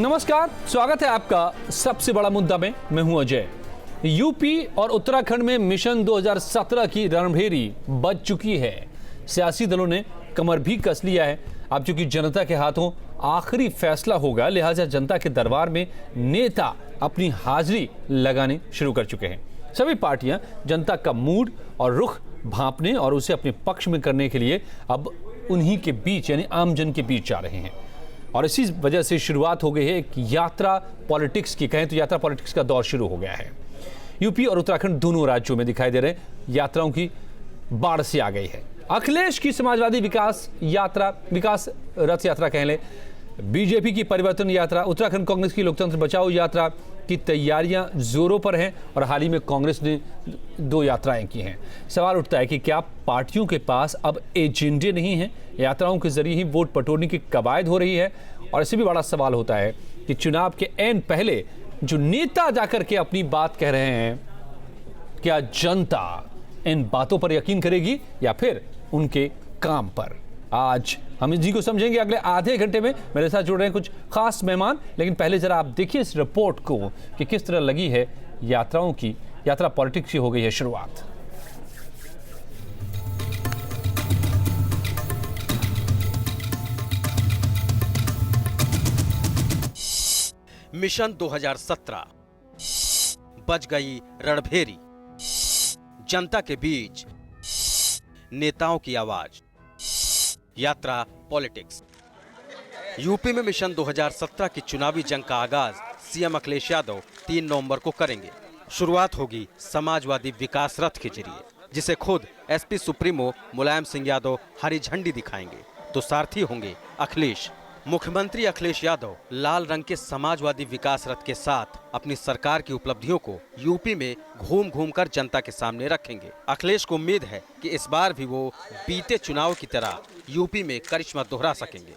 नमस्कार, स्वागत है आपका सबसे बड़ा मुद्दा में। मैं हूं अजय। यूपी और उत्तराखंड में मिशन 2017 की रणभेरी बज चुकी है। सियासी दलों ने कमर भी कस लिया है। अब चूंकि जनता के हाथों आखिरी फैसला होगा, लिहाजा जनता के दरबार में नेता अपनी हाजिरी लगाने शुरू कर चुके हैं। सभी पार्टियां जनता का मूड और रुख भांपने और उसे अपने पक्ष में करने के लिए अब उन्हीं के बीच यानी आमजन के बीच जा रहे हैं। और इसी वजह से शुरुआत हो गई है एक यात्रा पॉलिटिक्स की। कहें तो यात्रा पॉलिटिक्स का दौर शुरू हो गया है। यूपी और उत्तराखंड दोनों राज्यों में दिखाई दे रहे यात्राओं की बाढ़ से आ गई है। अखिलेश की समाजवादी विकास रथ यात्रा कह लें, बीजेपी की परिवर्तन यात्रा, उत्तराखंड कांग्रेस की लोकतंत्र बचाओ यात्रा की तैयारियां जोरों पर हैं और हाल ही में कांग्रेस ने 2 यात्राएं की हैं। सवाल उठता है कि क्या पार्टियों के पास अब एजेंडे नहीं हैं? यात्राओं के जरिए ही वोट बटोरने की कवायद हो रही है। और इससे भी बड़ा सवाल होता है कि चुनाव के ऐन पहले जो नेता जाकर के अपनी बात कह रहे हैं, क्या जनता इन बातों पर यकीन करेगी या फिर उनके काम पर? आज हम इसी को समझेंगे। अगले आधे घंटे में मेरे साथ जुड़ रहे हैं कुछ खास मेहमान, लेकिन पहले जरा आप देखिए इस रिपोर्ट को कि किस तरह लगी है यात्रा पॉलिटिक्स की हो गई है शुरुआत। मिशन 2017 बज गई रणभेरी, जनता के बीच नेताओं की आवाज, यात्रा पॉलिटिक्स। यूपी में मिशन 2017 की चुनावी जंग का आगाज सीएम अखिलेश यादव 3 नवंबर को करेंगे। शुरुआत होगी समाजवादी विकास रथ के जरिए, जिसे खुद एसपी सुप्रीमो मुलायम सिंह यादव हरी झंडी दिखाएंगे, तो सारथी होंगे अखिलेश। मुख्यमंत्री अखिलेश यादव लाल रंग के समाजवादी विकास रथ के साथ अपनी सरकार की उपलब्धियों को यूपी में घूम घूम कर जनता के सामने रखेंगे। अखिलेश को उम्मीद है कि इस बार भी वो बीते चुनाव की तरह यूपी में करिश्मा दोहरा सकेंगे।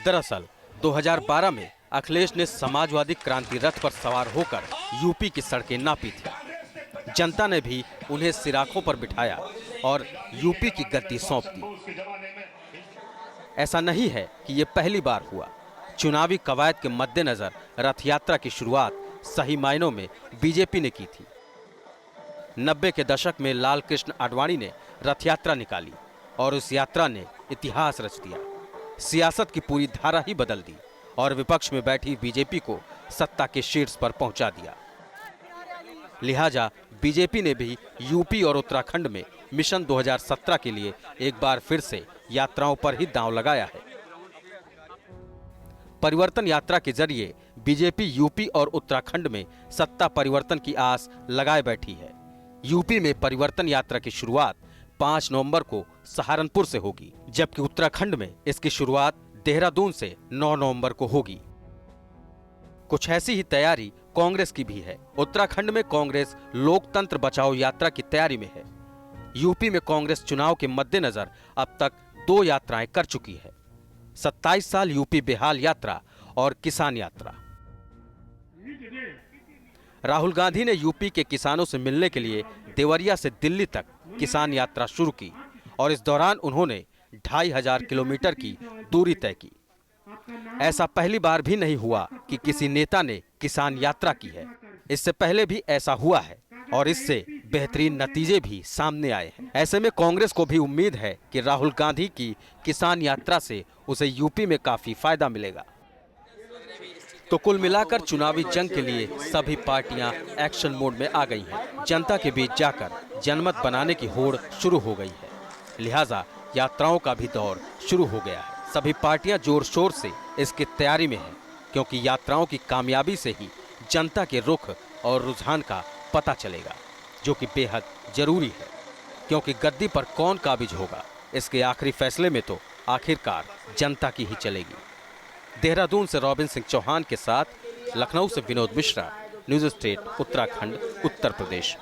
दरअसल 2012 में अखिलेश ने समाजवादी क्रांति रथ पर सवार होकर यूपी की सड़कें नापी थी। जनता ने भी उन्हें सिराखों पर बिठाया और यूपी की गद्दी सौंप दी। ऐसा नहीं है कि ये पहली बार हुआ। चुनावी कवायद के मद्देनजर रथ यात्रा की शुरुआत सही मायनों में बीजेपी ने की थी। 90 के दशक में लाल कृष्ण आडवाणी ने रथ यात्रा निकाली और उस यात्रा ने इतिहास रच दिया। सियासत की पूरी धारा ही बदल दी और विपक्ष में बैठी बीजेपी को सत्ता के शीर्ष पर पहुंचा दिया। लिहाजा बीजेपी ने भी यूपी और उत्तराखंड में मिशन 2017 के लिए एक बार फिर से यात्राओं पर ही दांव लगाया है। परिवर्तन यात्रा के जरिए बीजेपी यूपी और उत्तराखंड में सत्ता परिवर्तन की आस लगाए बैठी है। यूपी में परिवर्तन यात्रा की शुरुआत 5 नवंबर को सहारनपुर से होगी, जबकि उत्तराखंड में इसकी शुरुआत देहरादून से 9 नवंबर को होगी। कुछ ऐसी ही तैयारी कांग्रेस की भी है। उत्तराखंड में कांग्रेस लोकतंत्र बचाओ यात्रा की तैयारी में है। यूपी में कांग्रेस चुनाव के मद्देनजर अब तक 2 यात्राएं कर चुकी है। 27 साल यूपी बेहाल यात्रा और किसान यात्रा। राहुल गांधी ने यूपी के किसानों से मिलने के लिए देवरिया से दिल्ली तक किसान यात्रा शुरू की और इस दौरान उन्होंने 2500 किलोमीटर की दूरी तय की। ऐसा पहली बार भी नहीं हुआ कि किसी नेता ने किसान यात्रा की है। इससे पहले भी ऐसा हुआ है और इससे बेहतरीन नतीजे भी सामने आए हैं। ऐसे में कांग्रेस को भी उम्मीद है कि राहुल गांधी की किसान यात्रा से उसे यूपी में काफी फायदा मिलेगा। तो कुल मिलाकर चुनावी जंग के लिए सभी पार्टियां एक्शन मोड में आ गई हैं। जनता के बीच जाकर जनमत बनाने की होड़ शुरू हो गई है। लिहाजा यात्राओं का भी दौर शुरू हो गया है। सभी पार्टियां जोर शोर से इसकी तैयारी में हैं, क्योंकि यात्राओं की कामयाबी से ही जनता के रुख और रुझान का पता चलेगा, जो कि बेहद जरूरी है। क्योंकि गद्दी पर कौन काबिज होगा, इसके आखिरी फैसले में तो आखिरकार जनता की ही चलेगी। देहरादून से रॉबिन सिंह चौहान के साथ लखनऊ से विनोद मिश्रा, न्यूज स्टेट उत्तराखंड, उत्तर प्रदेश।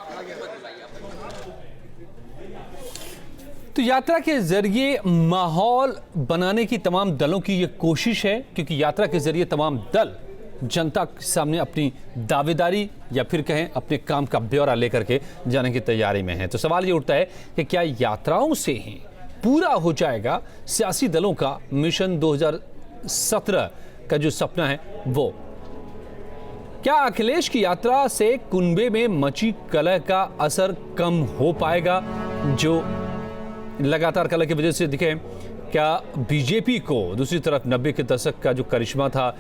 तो यात्रा के जरिए माहौल बनाने की तमाम दलों की ये कोशिश है, क्योंकि यात्रा के जरिए तमाम दल जनता के सामने अपनी दावेदारी या फिर कहें अपने काम का ब्यौरा लेकर के जाने की तैयारी में है। तो सवाल ये उठता है कि क्या यात्राओं से ही पूरा हो जाएगा सियासी दलों का मिशन 2017 का जो सपना है वो। क्या अखिलेश की यात्रा से कुनबे में मची कलह का असर कम हो पाएगा जो लगातार कलह की वजह से दिखे? क्या बीजेपी को दूसरी तरफ 90 के दशक का जो करिश्मा था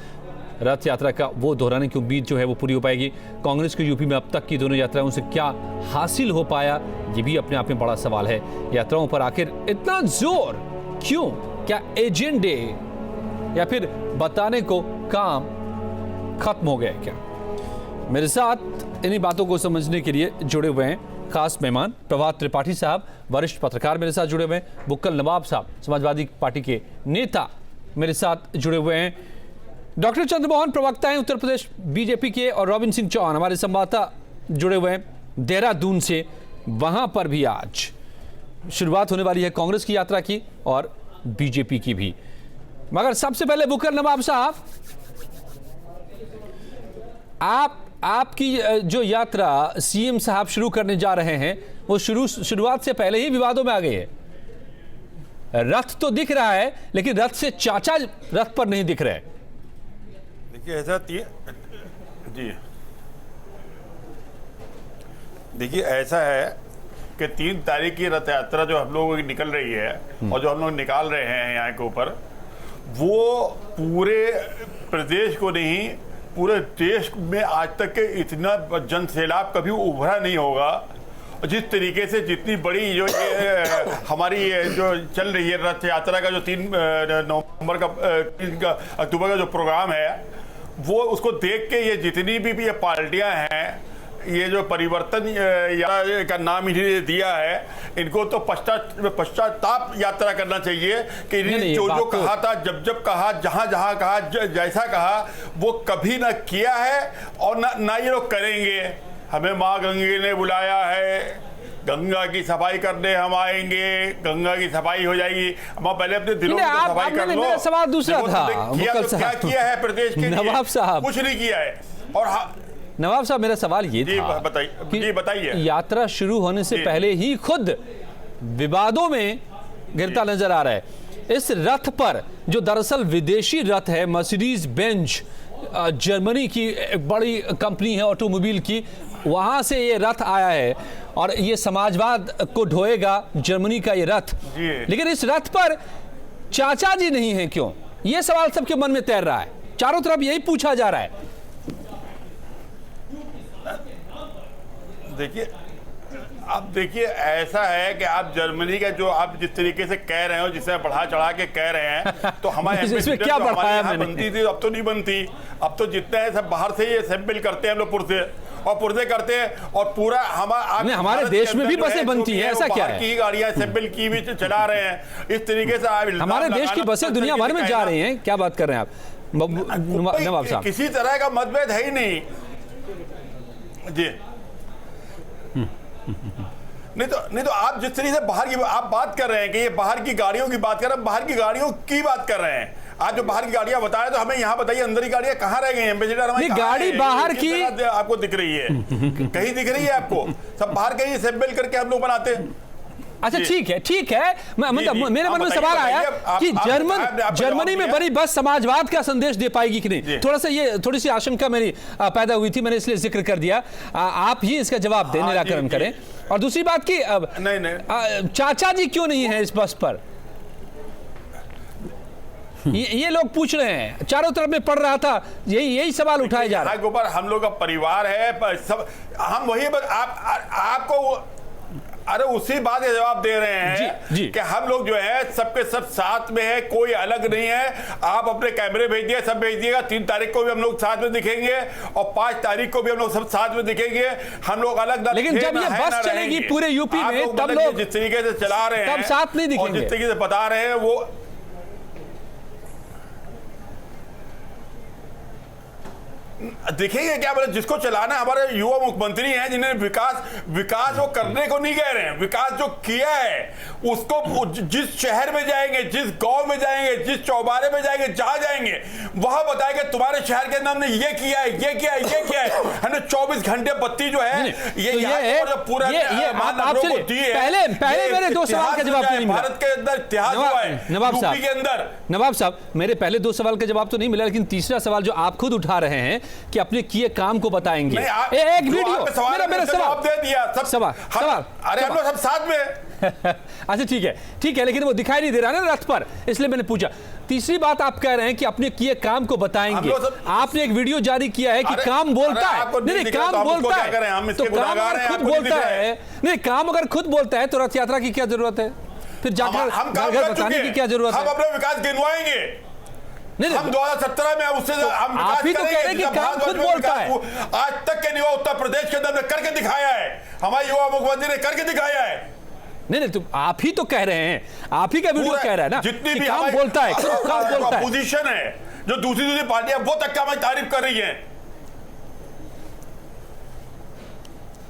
रथ यात्रा का वो दोहराने की उम्मीद जो है वो पूरी हो पाएगी? कांग्रेस की यूपी में अब तक की दोनों यात्राओं से क्या हासिल हो पाया, ये भी अपने आप में बड़ा सवाल है। यात्राओं पर आखिर इतना जोर क्यों? क्या एजेंडे या फिर बताने को काम खत्म हो गया क्या? मेरे साथ इन्हीं बातों को समझने के लिए जुड़े हुए हैं खास मेहमान प्रभात त्रिपाठी साहब, वरिष्ठ पत्रकार मेरे साथ जुड़े हुए हैं। बुक्कल नवाब साहब, समाजवादी पार्टी के नेता मेरे साथ जुड़े हुए हैं। डॉक्टर चंद्रमोहन प्रवक्ता हैं उत्तर प्रदेश बीजेपी के, और रॉबिन सिंह चौहान हमारे संवाददाता जुड़े हुए हैं देहरादून से। वहां पर भी आज शुरुआत होने वाली है कांग्रेस की यात्रा की और बीजेपी की भी। मगर सबसे पहले बुक्कल नवाब साहब, आपकी जो यात्रा सीएम साहब शुरू करने जा रहे हैं वो शुरुआत से पहले ही विवादों में आ गई है। रथ तो दिख रहा है लेकिन रथ से चाचा रथ पर नहीं दिख रहे। देखिए ऐसा जी देखिए ऐसा है कि 3 तारीख की रथ यात्रा जो हम लोगों की निकल रही है और जो हम लोग निकाल रहे हैं यहाँ के ऊपर, वो पूरे प्रदेश को नहीं पूरे देश में आज तक के इतना जन सैलाब कभी उभरा नहीं होगा। जिस तरीके से जितनी बड़ी जो हमारी जो चल रही है रथ यात्रा का जो 3 नवंबर का 3 अक्टूबर का जो प्रोग्राम है, वो उसको देख के ये जितनी भी ये पार्टियां हैं, ये जो परिवर्तन यात्रा का नाम इन्हें दिया है, इनको तो पश्चाताप यात्रा करना चाहिए कि इन्हें जो कहा था, जब कहा, जहां कहा, जैसा कहा, वो कभी ना किया है और ना ये लोग करेंगे। हमें माँ गंगे ने बुलाया है, गंगा की सफाई करने हम आएंगे, गंगा की सफाई हो जाएगी। हम पहले अपने दिलों की तो सफाई कर लो। मेरा सवाल दूसरा था, क्या किया है प्रदेश के लिए? नवाब साहब कुछ नहीं किया है। और नवाब साहब, मेरा सवाल ये था, बताइए, यात्रा शुरू होने से पहले ही खुद विवादों में गिरता नजर आ रहा है। इस रथ पर जो दरअसल विदेशी रथ है, मर्सिडीज बेंज जर्मनी की एक बड़ी कंपनी है ऑटोमोबाइल की, वहां से ये रथ आया है और ये समाजवाद को ढोएगा जर्मनी का ये रथ। लेकिन इस रथ पर चाचा जी नहीं है, क्यों? ये सवाल सबके मन में तैर रहा है, चारों तरफ यही पूछा जा रहा है। देखिए, अब देखिए ऐसा है कि आप जर्मनी का जो आप जिस तरीके से कह रहे हो, जिसे बढ़ा चढ़ा के कह रहे हैं, तो हमारे इसमें क्या बढ़ाया मैंने? बनती थी, अब तो नहीं बनती। अब तो जितने हैं सब बाहर से ये सैंपल करते हैं हम लोग, पुर्जे करते हैं और पूरा हमारे देश में भी बसें बनती है, ऐसा क्या है? की गाड़ियां सैंपल की भी चला रहे हैं इस तरीके से। हमारे देश की बसें दुनिया भर में जा रही हैं, क्या बात कर रहे हैं आप नवाब साहब? किसी तरह का मतभेद है ही नहीं जी। नहीं तो आप जिस तरीके से बाहर की आप बात कर रहे हैं कि ये बाहर की गाड़ियों की बात कर रहे हैं, बाहर की गाड़ियों की बात कर रहे हैं। आज जो बाहर की गाड़ियां बताए, तो हमें यहाँ बताइए अंदर की गाड़ियां कहाँ रह गई हैं? एम्बेसडर हमारी गाड़ी बाहर की आपको दिख रही है? कहीं दिख रही है आपको? सब बाहर के ही सैंपल करके हम लोग बनाते हैं। अच्छा ठीक है, मतलब मेरे मन में सवाल आया कि जर्मनी में बनी बस समाजवाद का संदेश दे पाएगी कि नहीं? थोड़ी सी आशंका मेरी पैदा हुई थी, मैंने इसलिए जिक्र कर दिया। आप ही इसका जवाब दें, निराकरण करें। और दूसरी बात की नहीं, चाचा जी क्यों नहीं है इस बस पर? ये लोग पूछ रहे हैं, चारों तरफ में पड़ रहा था, यही सवाल उठाए जा रहे हैं। ऊपर हम लोग का परिवार है, सब हम वही आपको अरे उसी बात का जवाब दे रहे हैं जी। कि हम लोग जो है सबके सब साथ में है, कोई अलग नहीं है। आप अपने कैमरे भेज दिए, सब भेज दिएगा। 3 तारीख को भी हम लोग साथ में दिखेंगे और 5 तारीख को भी हम लोग सब साथ में दिखेंगे। हम लोग अलग, लेकिन जब ये बस चलेगी पूरे यूपी में, तब लोग जिस तरीके से चला रहे हैं तब साथ नहीं दिखेंगे, जिस तरीके से बता रहे हैं वो देखेंगे क्या बोले, जिसको चलाना हमारे युवा मुख्यमंत्री हैं, जिन्हें विकास वो करने को नहीं कह रहे हैं, विकास जो किया है उसको जिस शहर में जाएंगे, जिस गांव में जाएंगे, जिस चौबारे में जाएंगे, जहां जाएंगे वहां बताएंगे तुम्हारे शहर के अंदर हमने ये किया है, ये किया है, ये किया है। हमने 24 घंटे बत्ती जो है ये पूरा पहले मेरे 2 सवाल का जवाब नहीं मिला। भारत के अंदर इतिहास हुआ है यूपी के अंदर। नवाब साहब, मेरे पहले 2 सवाल का जवाब तो नहीं मिला, लेकिन तीसरा सवाल जो आप खुद उठा रहे हैं कि अपने किए काम को बताएंगे। एक वीडियो मेरा जवाब दे दिया सब सवाल। अरे हम लोग सब साथ में अच्छा ठीक है, लेकिन वो दिखाई नहीं दे रहा ना रथ पर, इसलिए मैंने पूछा। तीसरी बात आप कह रहे हैं कि अपने किए काम को बताएंगे। आपने एक वीडियो जारी किया है कि काम बोलता है, नहीं काम बोलता है, तो काम अगर खुद बोलता है, नहीं काम अगर खुद बोलता है तो रथ यात्रा की क्या जरूरत है? फिर जाकर घर बताने की क्या जरूरत है? हम अपने विकास गिनवाएंगे। नहीं, हम 2017 में उससे हम आप ही तो कह रहे हैं कि काम खुद बोलता है। आज तक के युवा उत्तर प्रदेश के अंदर करके दिखाया है, हमारे युवा मुख्यमंत्री ने करके दिखाया है। नहीं तो आप ही तो कह रहे हैं, आप ही का वीडियो कह रहा है ना, जितनी भी काम बोलता है, काम बोलता है। अपोजिशन है जो दूसरी पार्टियां वो तक हमारी तारीफ कर रही हैं।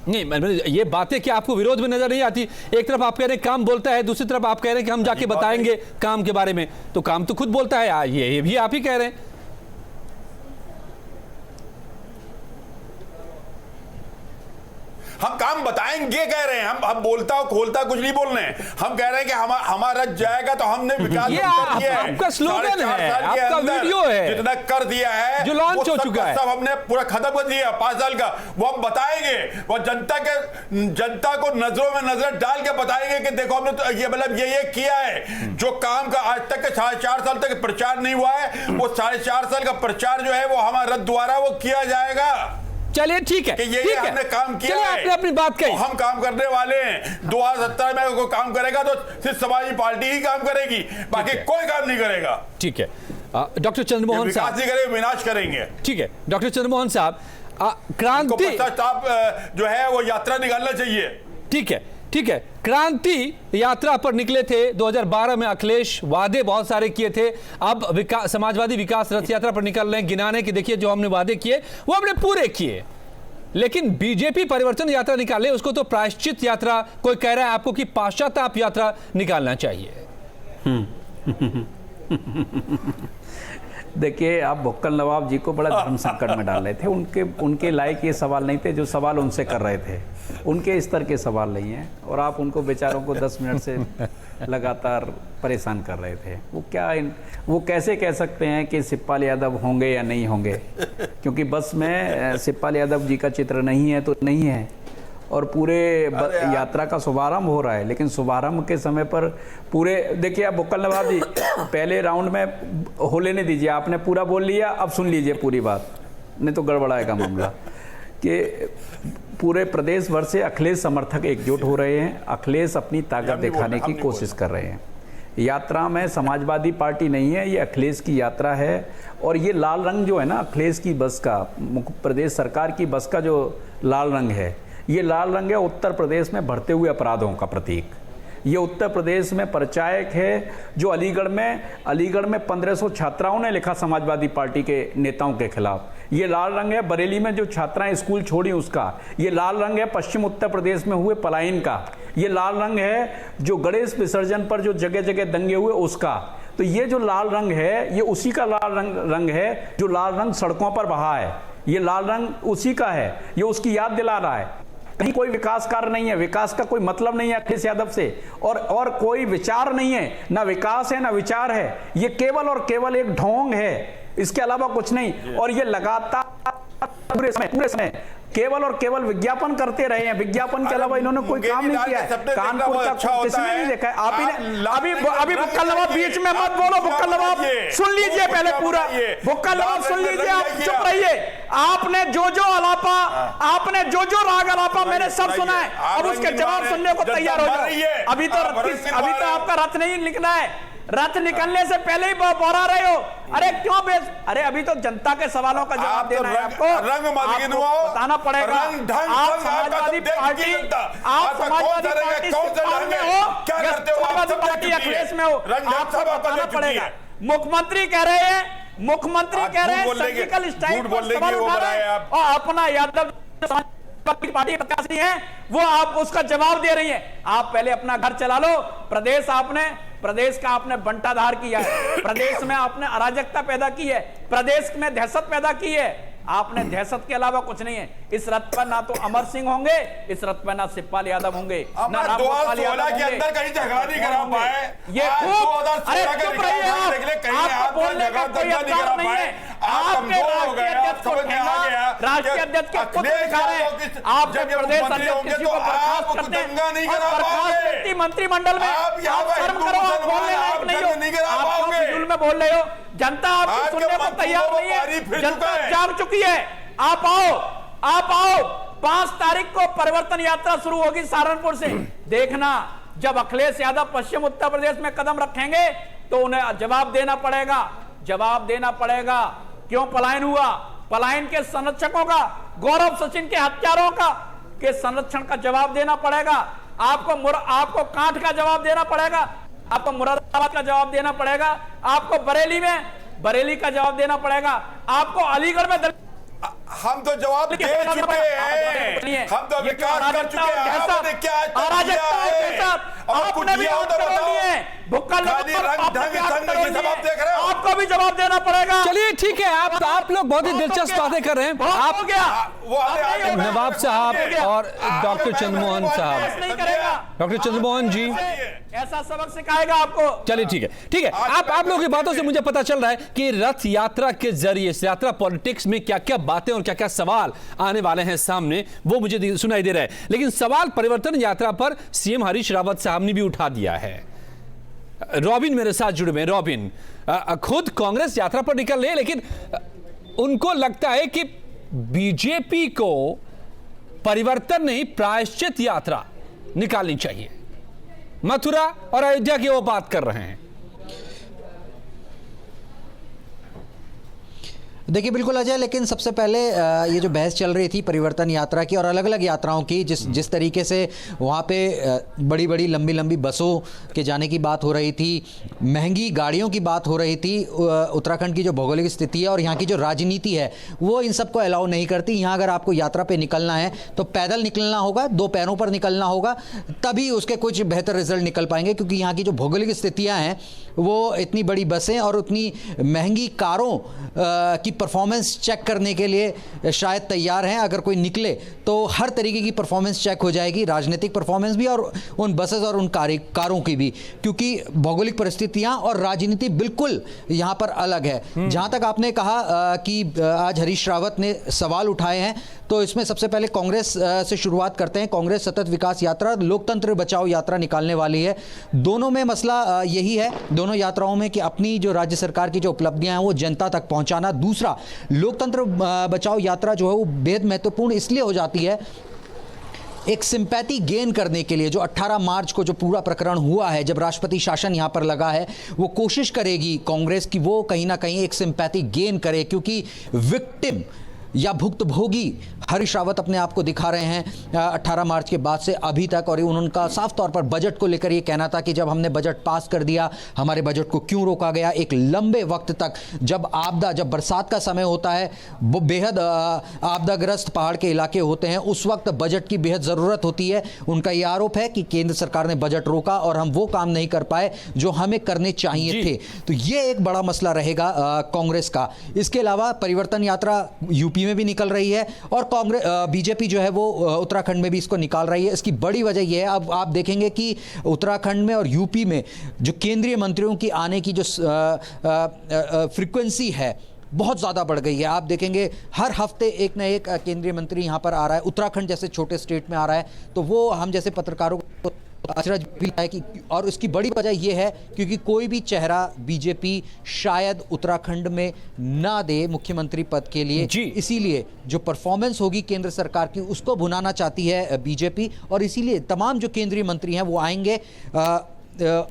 नहीं, ये बातें क्या आपको विरोध में नजर नहीं आती? एक तरफ आप कह रहे हैं काम बोलता है, दूसरी तरफ आप कह रहे हैं कि हम जाके बताएंगे काम के बारे में, तो काम तो खुद बोलता है, ये भी आप ही कह रहे हैं। हम काम बताएंगे कह रहे हैं, हम बोलता खोलता कुछ नहीं बोल रहे हैं। हम कह रहे हैं कि हमारा जाएगा तो हमने विकास ये आपका स्लोगन है, आपका वीडियो है, जितना कर दिया है जो लॉन्च हो चुका है, सब हमने पूरा खत्म कर दिया 5 साल का, वो हम बताएंगे। वो जनता को नजरों में नजर डाल के बताएंगे कि देखो हमने तो ये मतलब ये किया है। जो काम का आज तक के 4.5 साल तक प्रचार नहीं हुआ है, वो 4.5 साल का प्रचार जो है वो हमारे रथ द्वारा वो किया जाएगा। चलिए ठीक है, ये हमने काम किया है, आपने अपनी बात कही, हम काम करने वाले हैं। 2017 में कोई काम करेगा तो सिर्फ समाजवादी पार्टी ही काम करेगी, बाकी कोई काम नहीं करेगा। ठीक है डॉक्टर चंद्रमोहन साहब, विकास नहीं करेंगे, विनाश करेंगे। ठीक है डॉक्टर चंद्रमोहन साहब, क्रांति जो है वो यात्रा निकालना चाहिए। ठीक है, क्रांति यात्रा पर निकले थे 2012 में अखिलेश, वादे बहुत सारे किए थे। अब समाजवादी विकास रथ यात्रा पर निकल रहे हैं, गिनाने की देखिए जो हमने वादे किए वो हमने पूरे किए। लेकिन बीजेपी परिवर्तन यात्रा निकाले, उसको तो प्रायश्चित यात्रा, कोई कह रहा है आपको कि पश्चाताप यात्रा निकालना चाहिए। देखिए, आप भुक्कल नवाब जी को बड़ा धर्म संकट में डाल रहे थे। उनके लायक ये सवाल नहीं थे जो सवाल उनसे कर रहे थे, उनके स्तर के सवाल नहीं हैं, और आप उनको बेचारों को 10 मिनट से लगातार परेशान कर रहे थे। वो कैसे कह सकते हैं कि शिवपाल यादव होंगे या नहीं होंगे, क्योंकि बस में शिवपाल यादव जी का चित्र नहीं है तो नहीं है, और पूरे यात्रा का शुभारंभ हो रहा है। लेकिन शुभारंभ के समय पर पूरे, देखिए आप भुक्कल नवाब जी पहले राउंड में हो लेने दीजिए, आपने पूरा बोल लिया, अब सुन लीजिए पूरी बात, नहीं तो गड़बड़ाएगा मामला। कि पूरे प्रदेश भर से अखिलेश समर्थक एकजुट हो रहे हैं, अखिलेश अपनी ताकत दिखाने की कोशिश कर रहे हैं। यात्रा में समाजवादी पार्टी नहीं है, ये अखिलेश की यात्रा है। और ये लाल रंग जो है ना अखिलेश की बस का, प्रदेश सरकार की बस का जो लाल रंग है, ये लाल रंग है उत्तर प्रदेश में बढ़ते हुए अपराधों का प्रतीक। ये उत्तर प्रदेश में परिचायक है जो अलीगढ़ में 1500 छात्राओं ने लिखा समाजवादी पार्टी के नेताओं के खिलाफ। ये लाल रंग है बरेली में जो छात्राएं स्कूल छोड़ी उसका। ये लाल रंग है पश्चिम उत्तर प्रदेश में हुए पलायन का। ये लाल रंग है जो गणेश विसर्जन पर जो जगह जगह दंगे हुए उसका। तो ये जो लाल रंग है ये उसी का लाल रंग है जो लाल रंग सड़कों पर बहा है। ये लाल रंग उसी का है, ये उसकी याद दिला रहा है। कहीं कोई विकास कार्य नहीं है, विकास का कोई मतलब नहीं है अखिलेश यादव से, और कोई विचार नहीं है, ना विकास है ना विचार है। ये केवल और केवल एक ढोंग है, इसके अलावा कुछ नहीं। और ये लगातार पूरे समय केवल और केवल विज्ञापन करते रहे हैं। विज्ञापन के अलावा इन्होंने कोई काम नहीं किया है। कानपुर का किसी ने नहीं देखा है। आप ही ने अभी भुक्कल नवाब बीच में मत बोलो। भुक्कल नवाब सुन लीजिए पहले पूरा। भुक्कल नवाब सुन लीजिए, आप चुप रहिए। आपने जो राग अलापा मैंने सब सुना है, अब उसके जवाब सुनने को तैयार हो जाओ। अभी तो आपका रथ नहीं निकला है, रथ निकलने से पहले ही बोरा रहे हो। अरे क्यों अरे अभी तो जनता के सवालों का जवाब देना है आपको। बताना पड़ेगा। आप समाजवादी पार्टी समाजवादी पार्टी अखिलेश में हो, आपको बताना पड़ेगा। मुख्यमंत्री कह रहे हैं मुख्यमंत्री कह रहे हैं सर्जिकल स्ट्राइक पर सवाल उठा रहे हैं और अपना यादव पार्टी प्रत्याशी है वो आप उसका जवाब दे रही हैं। आप पहले अपना घर चला लो। प्रदेश का आपने बंटाधार किया है, प्रदेश में आपने अराजकता पैदा की है, प्रदेश में दहशत पैदा की है। आपने दहशत के अलावा कुछ नहीं है। इस रथ पर ना तो अमर सिंह होंगे, इस रथ पर ना शिवपाल यादव होंगे, ना रामगोपाल यादव के अंदर कहीं झगड़ा नहीं करा पाए। ये अरे चुप रहिए आप बोलने का कोई अधिकार नहीं है। आपके राष्ट्रीय अध्यक्ष को ठेंगा, राष्ट्रीय अध्यक्ष के पुत्र दिखा रहे हैं। आप जब प्रदेश अध्यक्ष किसी को बर्खास्त करते हैं और बर्खास्त व्यक्ति मंत्रिमंडल में, आप शर्म करो, आप बोलने लायक नहीं हो। आप फिजूल में बोल रहे हो। जनता आपको सुनने को तैयार नहीं है, जनता जाग चुकी है। आप आओ 5 तारीख को परिवर्तन यात्रा शुरू होगी सहारनपुर से। देखना जब अखिलेश यादव पश्चिम उत्तर प्रदेश में कदम रखेंगे तो उन्हें जवाब देना पड़ेगा। क्यों पलायन हुआ? पलायन के संरक्षकों का, गौरव सचिन के हत्यारों के संरक्षण का जवाब देना पड़ेगा। आपको कांठ का जवाब देना पड़ेगा, आपको मुरादाबाद का जवाब देना पड़ेगा, आपको बरेली का जवाब देना पड़ेगा, आपको अलीगढ़ में हम तो जवाब दे चुके हैं। हम तो विकास कर चुके हैं। आपने क्या आपको भी जवाब देना पड़ेगा। चलिए ठीक है, आप लोग बहुत ही दिलचस्प बातें कर रहे हैं। आप नवाब साहब और डॉक्टर चंद्रमोहन साहब, डॉक्टर चंद्रमोहन जी ऐसा सबक सिखाएगा आपको। चलिए ठीक है। आप लोगों की बातों से मुझे पता चल रहा है कि रथ यात्रा के जरिए इस यात्रा पॉलिटिक्स में क्या क्या बातें और क्या क्या सवाल आने वाले हैं सामने, वो मुझे सुनाई दे रहा है। लेकिन सवाल परिवर्तन यात्रा पर सीएम हरीश रावत साहब ने भी उठा दिया है। रॉबिन मेरे साथ जुड़े हुए। रॉबिन, खुद कांग्रेस यात्रा पर निकल रहे, लेकिन उनको लगता है कि बीजेपी को परिवर्तन नहीं प्रायश्चित यात्रा निकालनी चाहिए। मथुरा और अयोध्या की वो बात कर रहे हैं। देखिए बिल्कुल अजय, लेकिन सबसे पहले ये जो बहस चल रही थी परिवर्तन यात्रा की और अलग अलग यात्राओं की, जिस तरीके से वहाँ पे बड़ी बड़ी लंबी लंबी बसों के जाने की बात हो रही थी, महंगी गाड़ियों की बात हो रही थी, उत्तराखंड की जो भौगोलिक स्थिति है और यहाँ की जो राजनीति है वो इन सबको अलाउ नहीं करती। यहाँ अगर आपको यात्रा पे निकलना है तो पैदल निकलना होगा, 2 पैरों पर निकलना होगा, तभी उसके कुछ बेहतर रिजल्ट निकल पाएंगे। क्योंकि यहाँ की जो भौगोलिक स्थितियाँ हैं वो इतनी बड़ी बसें और उतनी महंगी कारों की परफॉर्मेंस चेक करने के लिए शायद तैयार हैं। अगर कोई निकले तो हर तरीके की परफॉर्मेंस चेक हो जाएगी, राजनीतिक परफॉर्मेंस भी और उन बसेस और उन कारों की भी, क्योंकि भौगोलिक परिस्थितियां और राजनीति बिल्कुल यहां पर अलग है। जहां तक आपने कहा कि आज हरीश रावत ने सवाल उठाए हैं, तो इसमें सबसे पहले कांग्रेस से शुरुआत करते हैं। कांग्रेस सतत विकास यात्रा, लोकतंत्र बचाओ यात्रा निकालने वाली है। दोनों में मसला यही है, दोनों यात्राओं में, कि अपनी जो राज्य सरकार की जो उपलब्धियां हैं वो जनता तक पहुंचाना। दूसरा, लोकतंत्र बचाओ यात्रा जो है वो बेहद महत्वपूर्ण इसलिए हो जाती है, एक सिंपैथी गेन करने के लिए। जो 18 मार्च को जो पूरा प्रकरण हुआ है, जब राष्ट्रपति शासन यहां पर लगा है, वो कोशिश करेगी कांग्रेस की वो कहीं ना कहीं एक सिंपैथी गेन करे, क्योंकि विक्टिम या भुक्तभोगी हरीश रावत अपने आप को दिखा रहे हैं 18 मार्च के बाद से अभी तक। और उनका साफ तौर पर बजट को लेकर ये कहना था कि जब हमने बजट पास कर दिया, हमारे बजट को क्यों रोका गया। एक लंबे वक्त तक जब बरसात का समय होता है, वो बेहद आपदाग्रस्त पहाड़ के इलाके होते हैं, उस वक्त बजट की बेहद ज़रूरत होती है। उनका ये आरोप है कि केंद्र सरकार ने बजट रोका और हम वो काम नहीं कर पाए जो हमें करने चाहिए थे। तो ये एक बड़ा मसला रहेगा कांग्रेस का। इसके अलावा परिवर्तन यात्रा यूपी में भी निकल रही है और कांग्रेस बीजेपी जो है वो उत्तराखंड में भी इसको निकाल रही है। इसकी बड़ी वजह यह है, अब आप देखेंगे कि उत्तराखंड में और यूपी में जो केंद्रीय मंत्रियों की आने की जो फ्रीक्वेंसी है बहुत ज़्यादा बढ़ गई है। आप देखेंगे हर हफ्ते एक ना एक केंद्रीय मंत्री यहाँ पर आ रहा है। उत्तराखंड जैसे छोटे स्टेट में आ रहा है, तो वो हम जैसे पत्रकारों को अचरज भी है कि, और उसकी बड़ी वजह यह है क्योंकि कोई भी चेहरा बीजेपी शायद उत्तराखंड में ना दे मुख्यमंत्री पद के लिए। इसीलिए जो परफॉर्मेंस होगी केंद्र सरकार की उसको भुनाना चाहती है बीजेपी, और इसीलिए तमाम जो केंद्रीय मंत्री हैं वो आएंगे।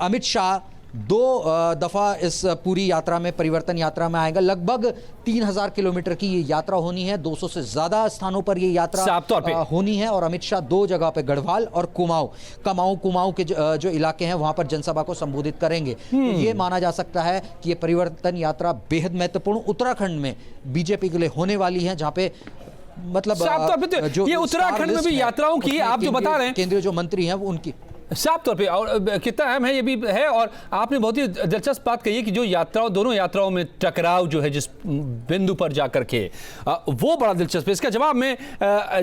अमित शाह दो दफ़ा इस पूरी यात्रा में, परिवर्तन यात्रा में आएगा। लगभग 3000 किलोमीटर की ये यात्रा होनी है। 200 से ज़्यादा स्थानों पर ये यात्रा साफ तौर पे होनी है। और अमित शाह 2 जगह पे, गढ़वाल और कुमाऊं के जो इलाके हैं वहां पर जनसभा को संबोधित करेंगे। तो ये माना जा सकता है कि ये परिवर्तन यात्रा बेहद महत्वपूर्ण उत्तराखंड में बीजेपी के लिए होने वाली है, जहां पे मतलब साफ तौर पे जो ये उत्तराखंड में भी यात्राओं की आप जो बता रहे हैं, केंद्रीय जो मंत्री हैं वो उनकी साफ तौर पे, और कितना अहम है ये भी है। और आपने बहुत ही दिलचस्प बात कही है कि जो यात्राओं, दोनों यात्राओं में टकराव जो है जिस बिंदु पर जाकर के, वो बड़ा दिलचस्प है। इसका जवाब में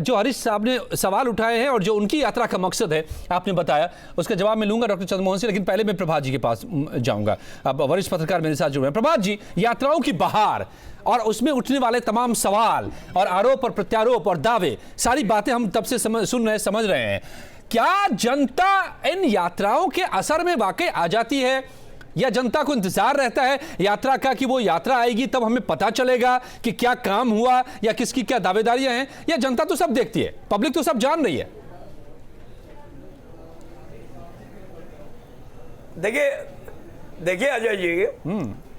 जो हरीश साहब ने सवाल उठाए हैं और जो उनकी यात्रा का मकसद है आपने बताया, उसका जवाब मैं लूंगा डॉक्टर चंद्रमोहन से। लेकिन पहले मैं प्रभात जी के पास जाऊंगा। अब वरिष्ठ पत्रकार मेरे साथ जुड़े हैं। प्रभात जी, यात्राओं की बहार और उसमें उठने वाले तमाम सवाल और आरोप और प्रत्यारोप और दावे, सारी बातें हम तब से समझ रहे हैं। क्या जनता इन यात्राओं के असर में वाकई आ जाती है, या जनता को इंतजार रहता है यात्रा का कि वो यात्रा आएगी तब हमें पता चलेगा कि क्या काम हुआ या किसकी क्या दावेदारियां हैं, या जनता तो सब देखती है, पब्लिक तो सब जान रही है? देखिए अजय जी,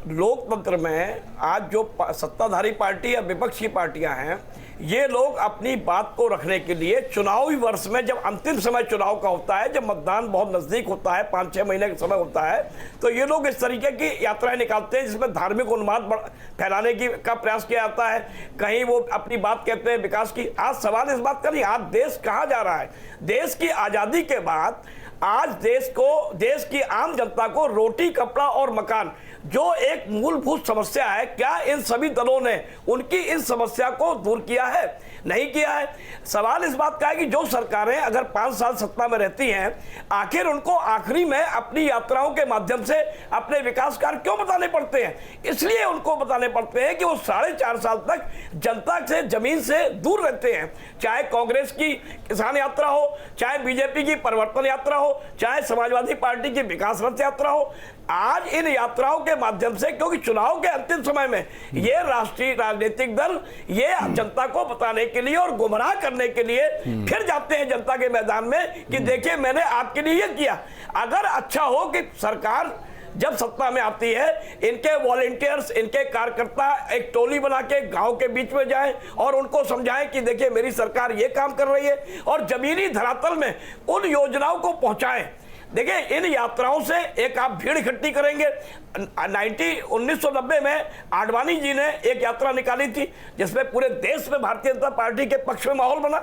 लोकतंत्र में आज जो सत्ताधारी पार्टी या विपक्ष की पार्टियां हैं, ये लोग अपनी बात को रखने के लिए चुनावी वर्ष में, जब अंतिम समय चुनाव का होता है, जब मतदान बहुत नजदीक होता है, 5-6 महीने का समय होता है, तो ये लोग इस तरीके की यात्राएं निकालते हैं जिसमें धार्मिक उन्माद फैलाने का प्रयास किया जाता है। कहीं वो अपनी बात कहते हैं विकास की। आज सवाल इस बात का नहीं, आज देश कहाँ जा रहा है। देश की आजादी के बाद आज देश की आम जनता को रोटी, कपड़ा और मकान, जो एक मूलभूत समस्या है, क्या इन सभी दलों ने उनकी इस समस्या को दूर किया है? नहीं किया है। सवाल इस बात का है कि जो सरकारें अगर 5 साल सत्ता में रहती हैं, आखिर उनको आखिरी में अपनी यात्राओं के माध्यम से अपने विकास कार्य क्यों बताने पड़ते हैं? इसलिए उनको बताने पड़ते हैं कि वो 4.5 साल तक जनता से, जमीन से दूर रहते हैं। चाहे कांग्रेस की किसान यात्रा हो, चाहे बीजेपी की परिवर्तन यात्रा हो, चाहे समाजवादी पार्टी की विकास रथ यात्रा हो, आज इन यात्राओं के माध्यम से, क्योंकि चुनाव के अंतिम समय में ये राष्ट्रीय राजनीतिक दल ये जनता को बताने के लिए और गुमराह करने के लिए फिर जाते हैं जनता के मैदान में कि देखिए मैंने आपके लिए ये किया। अगर अच्छा हो कि सरकार जब सत्ता में आती है, इनके वॉलंटियर्स, इनके कार्यकर्ता एक टोली बना के गांव के बीच में जाएं और उनको समझाएं कि देखिए मेरी सरकार ये काम कर रही है, और जमीनी धरातल में उन योजनाओं को पहुंचाएं। देखिए इन यात्राओं से एक आप भीड़ इकट्ठी करेंगे। 1990 में आडवाणी जी ने एक यात्रा निकाली थी जिसमें पूरे देश में भारतीय जनता पार्टी के पक्ष में माहौल बना।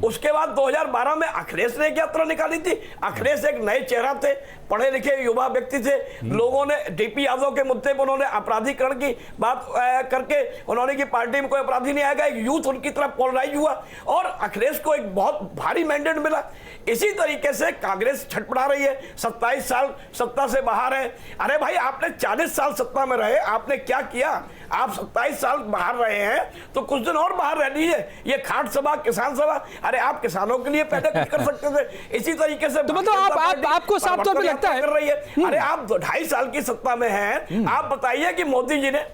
उसके बाद 2012 में अखिलेश ने एक यात्रा निकाली थी। अखिलेश एक नए चेहरा थे, पढ़े लिखे युवा व्यक्ति थे। लोगों ने डीपी यादव के मुद्दे पर उन्होंने अपराधीकरण की बात करके उन्होंने की पार्टी में कोई अपराधी नहीं आएगा, एक यूथ उनकी तरफ पोलराइज हुआ और अखिलेश को एक बहुत भारी मैंडेट मिला। इसी तरीके से कांग्रेस छटपटा रही है, 27 साल सत्ता से बाहर है। अरे भाई आपने 40 साल सत्ता में रहे, आपने क्या किया? आप 27 साल बाहर रहे हैं तो कुछ दिन और बाहर रह लीजिए। ये खाट सभा, किसान सभा, अरे आप किसानों के लिए पहले कुछ कर सकते थे। इसी तरीके से तो मतलब आपको साफ तौर पे लगता है कर रही है। अरे आप 2.5 साल की सत्ता में हैं, आप बताइए कि मोदी जी ने।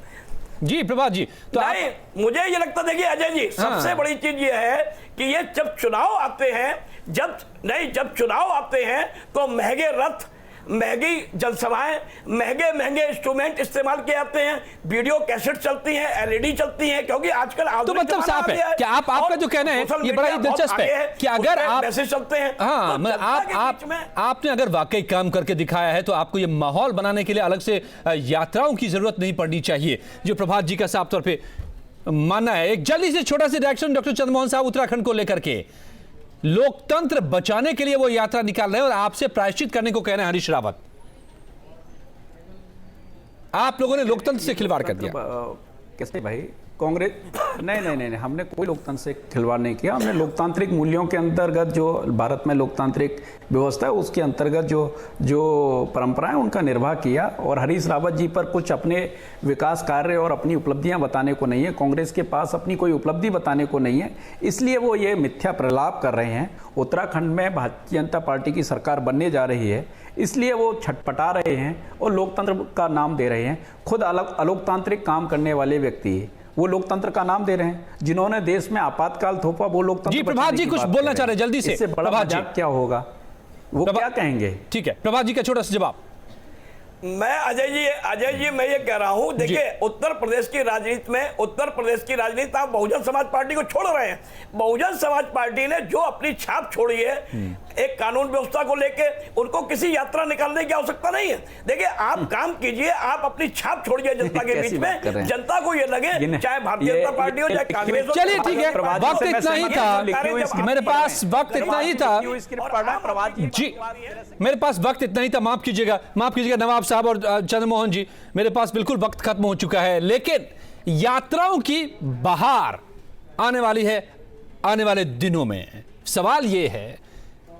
जी प्रभात जी, तो नहीं, मुझे ये लगता, देखिए अजय जी, सबसे बड़ी चीज ये है कि ये जब चुनाव आते हैं, जब चुनाव आते हैं तो महंगे रथ, महंगी जनसभाएं, महंगे इंस्ट्रूमेंट इस्तेमाल किए जाते हैं, वीडियो कैसेट चलती हैं, एलईडी चलती हैं, क्योंकि आजकल तो मतलब साफ है कि आपका जो कहना है ये बड़ा ही दिलचस्प है कि अगर आप मैसेज चलते हैं, हाँ, तो आपने अगर वाकई काम करके दिखाया है तो आपको ये माहौल बनाने के लिए अलग से यात्राओं की जरूरत नहीं पड़नी चाहिए, जो प्रभात जी का साफ तौर पे मानना है। एक जल्दी से छोटा सा रिएक्शन डॉक्टर चंद्रमोहन साहब उत्तराखंड को लेकर के। लोकतंत्र बचाने के लिए वो यात्रा निकाल रहे हैं और आपसे प्रायश्चित करने को कह रहे हैं हरीश रावत। आप लोगों ने लोकतंत्र से खिलवाड़ कर दिया। कैसे भाई? कांग्रेस नहीं, हमने कोई लोकतंत्र से खिलवाड़ नहीं किया। हमने लोकतांत्रिक मूल्यों के अंतर्गत, जो भारत में लोकतांत्रिक व्यवस्था है उसके अंतर्गत जो परंपराएं उनका निर्वाह किया। और हरीश रावत जी पर कुछ अपने विकास कार्य और अपनी उपलब्धियां बताने को नहीं है, कांग्रेस के पास अपनी कोई उपलब्धि बताने को नहीं है, इसलिए वो ये मिथ्या प्रलाप कर रहे हैं। उत्तराखंड में भारतीय जनता पार्टी की सरकार बनने जा रही है, इसलिए वो छटपटा रहे हैं और लोकतंत्र का नाम दे रहे हैं। खुद अलोकतांत्रिक काम करने वाले व्यक्ति वो लोकतंत्र का नाम दे रहे हैं। जिन्होंने देश में आपातकाल थोपा वो लोकतंत्र। जी प्रभात जी कुछ बोलना चाह रहे हैं जल्दी से। इससे बड़ा मजाक क्या होगा? वो क्या कहेंगे? ठीक है, प्रभात जी का छोटा सा जवाब। मैं अजय जी मैं ये कह रहा हूं, देखिए उत्तर प्रदेश की राजनीति आप बहुजन समाज पार्टी को छोड़ रहे हैं। बहुजन समाज पार्टी ने जो अपनी छाप छोड़ी है एक कानून व्यवस्था को लेके, उनको किसी यात्रा निकालने की आवश्यकता नहीं है। देखिए आप काम कीजिए, आप अपनी छाप छोड़िए जनता के बीच में, जनता को ये लगे चाहे भारतीय जनता पार्टी हो चाहे कांग्रेस हो। चलिए ठीक है, वक्त इतना ही था, मेरे पास वक्त इतना ही था जी, मेरे पास वक्त इतना ही था। माफ कीजिएगा नवाब साहब और चंद्रमोहन जी, मेरे पास बिल्कुल वक्त खत्म हो चुका है। लेकिन यात्राओं की बहार आने वाली है आने वाले दिनों में। सवाल यह है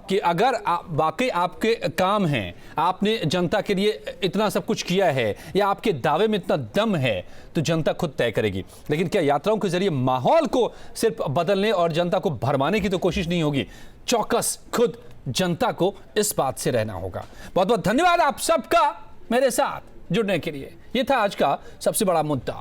कि अगर वाकई आपके काम हैं, आपने जनता के लिए इतना सब कुछ किया है या आपके दावे में इतना दम है, तो जनता खुद तय करेगी। लेकिन क्या यात्राओं के जरिए माहौल को सिर्फ बदलने और जनता को भरमाने की तो कोशिश नहीं होगी। चौकस खुद जनता को इस बात से रहना होगा। बहुत बहुत धन्यवाद आप सबका मेरे साथ जुड़ने के लिए। यह था आज का सबसे बड़ा मुद्दा।